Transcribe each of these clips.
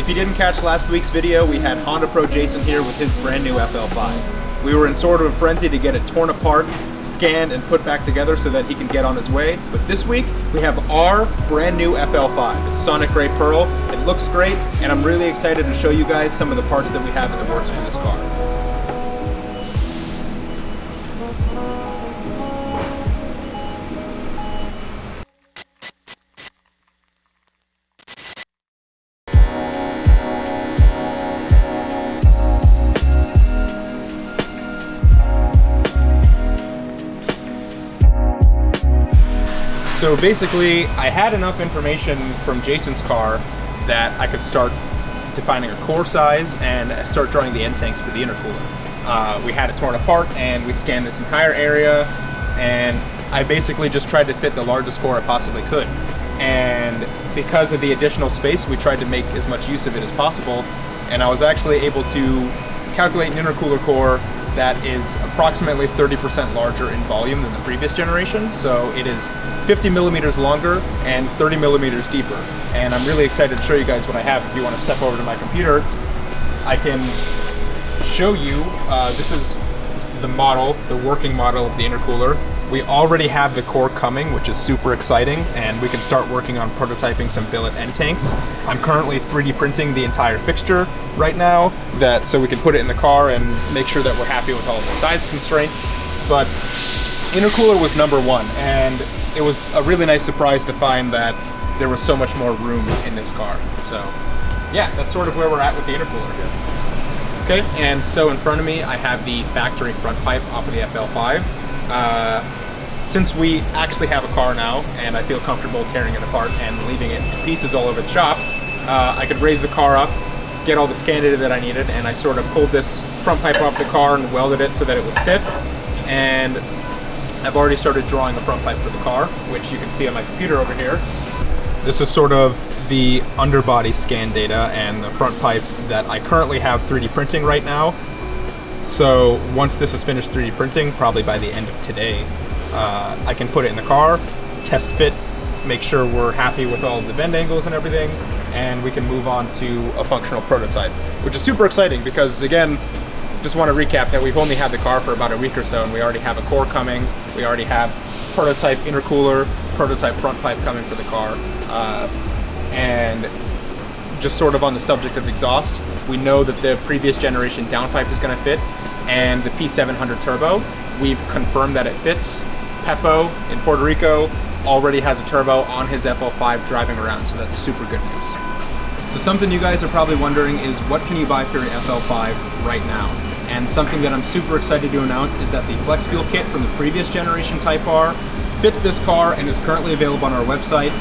you didn't catch last week's video, we had Honda Pro Jason here with his brand new FL5. We were in sort of a frenzy to get it torn apart, scanned, and put back together so that he can get on his way. But this week, we have our brand new FL5. It's Sonic Gray Pearl. It looks great, and I'm really excited to show you guys some of the parts that we have in the works for this car. So basically, I had enough information from Jason's car that I could start defining a core size and start drawing the end tanks for the intercooler. We had it torn apart and we scanned this entire area, and I basically just tried to fit the largest core I possibly could. And because of the additional space, we tried to make as much use of it as possible, and I was actually able to calculate an intercooler core that is approximately 30% larger in volume than the previous generation. So it is 50 millimeters longer and 30 millimeters deeper. And I'm really excited to show you guys what I have. If you want to step over to my computer, I can show you, this is the model, the working model of the intercooler. We already have the core coming, which is super exciting, and we can start working on prototyping some billet end tanks. I'm currently 3D printing the entire fixture right now, so we can put it in the car and make sure that we're happy with all the size constraints. But intercooler was number one, and it was a really nice surprise to find that there was so much more room in this car. So yeah, that's sort of where we're at with the intercooler here. Okay, and so in front of me I have the factory front pipe off of the FL5. Since we actually have a car now, and I feel comfortable tearing it apart and leaving it in pieces all over the shop, I could raise the car up, get all the scan data that I needed, and I sort of pulled this front pipe off the car and welded it so that it was stiff. And I've already started drawing a front pipe for the car, which you can see on my computer over here. This is sort of the underbody scan data and the front pipe that I currently have 3D printing right now. So once this is finished 3D printing, probably by the end of today, I can put it in the car, test fit, make sure we're happy with all of the bend angles and everything, and we can move on to a functional prototype, which is super exciting because, again, just want to recap that we've only had the car for about a week or so, and we already have a core coming, we already have prototype intercooler, prototype front pipe coming for the car, and just sort of on the subject of exhaust, we know that the previous generation downpipe is going to fit, and the P700 turbo, we've confirmed that it fits. Peppo in Puerto Rico already has a turbo on his FL5 driving around, so that's super good news. So something you guys are probably wondering is, what can you buy for your FL5 right now? And something that I'm super excited to announce is that the Flex Fuel kit from the previous generation Type R fits this car and is currently available on our website.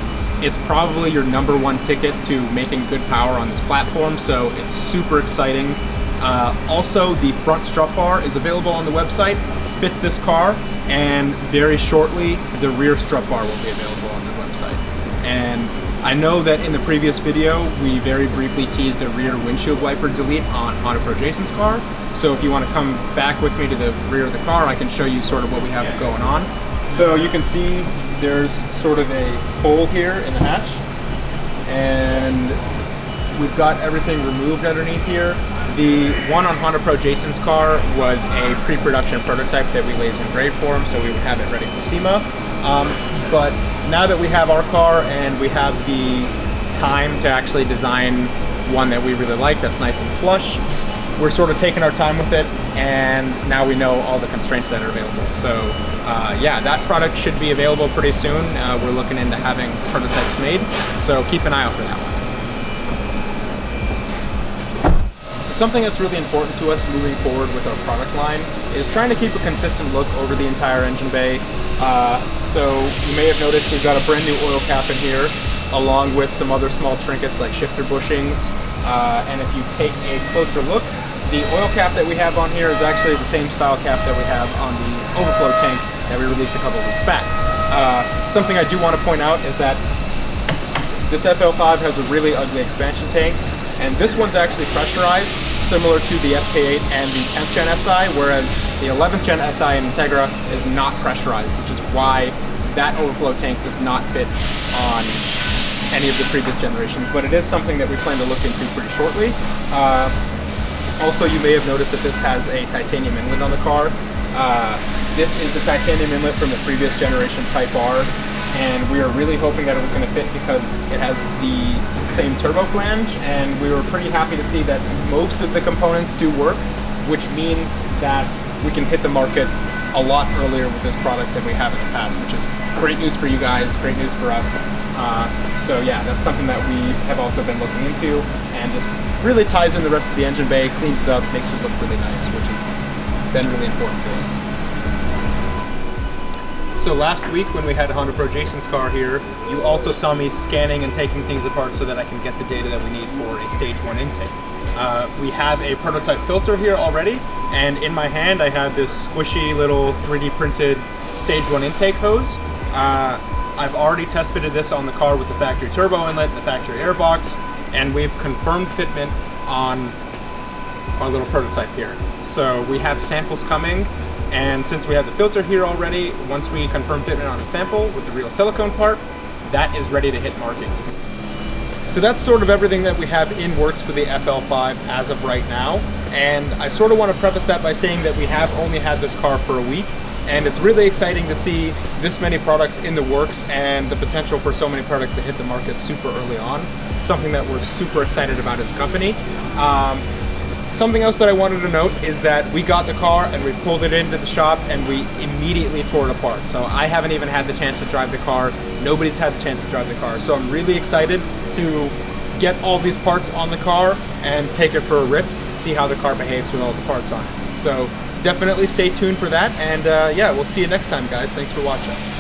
It's probably your #1 ticket to making good power on this platform, so it's super exciting. Also, the front strut bar is available on the website, fits this car, and very shortly the rear strut bar will be available on the website. And I know that in the previous video we very briefly teased a rear windshield wiper delete on Honda Pro Jason's car, so if you want to come back with me to the rear of the car, I can show you sort of what we have going on. So you can see there's sort of a hole here in the hatch, and we've got everything removed underneath here. The one on Honda Pro Jason's car was a pre-production prototype that we laser engraved for him, so we would have it ready for SEMA. But now that we have our car and we have the time to actually design one that we really like, that's nice and flush, we're sort of taking our time with it, and now we know all the constraints that are available. So yeah, that product should be available pretty soon. We're looking into having prototypes made, so keep an eye out for that one. Something that's really important to us moving forward with our product line is trying to keep a consistent look over the entire engine bay. So you may have noticed we've got a brand new oil cap in here, along with some other small trinkets like shifter bushings. And if you take a closer look, the oil cap that we have on here is actually the same style cap that we have on the overflow tank that we released a couple of weeks back. Something I do want to point out is that this FL5 has a really ugly expansion tank, and this one's actually pressurized, similar to the FK8 and the 10th Gen SI, whereas the 11th Gen SI and Integra is not pressurized, which is why that overflow tank does not fit on any of the previous generations, but it is something that we plan to look into pretty shortly. Also, you may have noticed that this has a titanium inlet on the car. This is the titanium inlet from the previous generation Type R, and we were really hoping that it was going to fit because it has the same turbo flange, and we were pretty happy to see that most of the components do work, which means that we can hit the market a lot earlier with this product than we have in the past, which is great news for you guys, great news for us. So yeah, that's something that we have also been looking into, and just really ties in the rest of the engine bay, cleans it up, makes it look really nice, which has been really important to us. So last week when we had Honda Pro Jason's car here, you also saw me scanning and taking things apart so that I can get the data that we need for a stage 1 intake. We have a prototype filter here already, and in my hand I have this squishy little 3D printed stage 1 intake hose. I've already test fitted this on the car with the factory turbo inlet, the factory airbox, and we've confirmed fitment on our little prototype here. So we have samples coming, and since we have the filter here already, once we confirm fitment on a sample with the real silicone part, that is ready to hit market. So that's sort of everything that we have in works for the FL5 as of right now, and I sort of want to preface that by saying that we have only had this car for a week, and it's really exciting to see this many products in the works and the potential for so many products to hit the market super early on. It's something that we're super excited about as a company. Something else that I wanted to note is that we got the car and we pulled it into the shop and we immediately tore it apart. So I haven't even had the chance to drive the car. Nobody's had the chance to drive the car. So I'm really excited to get all these parts on the car and take it for a rip, see how the car behaves with all the parts on it. So definitely stay tuned for that, and yeah, we'll see you next time, guys. Thanks for watching.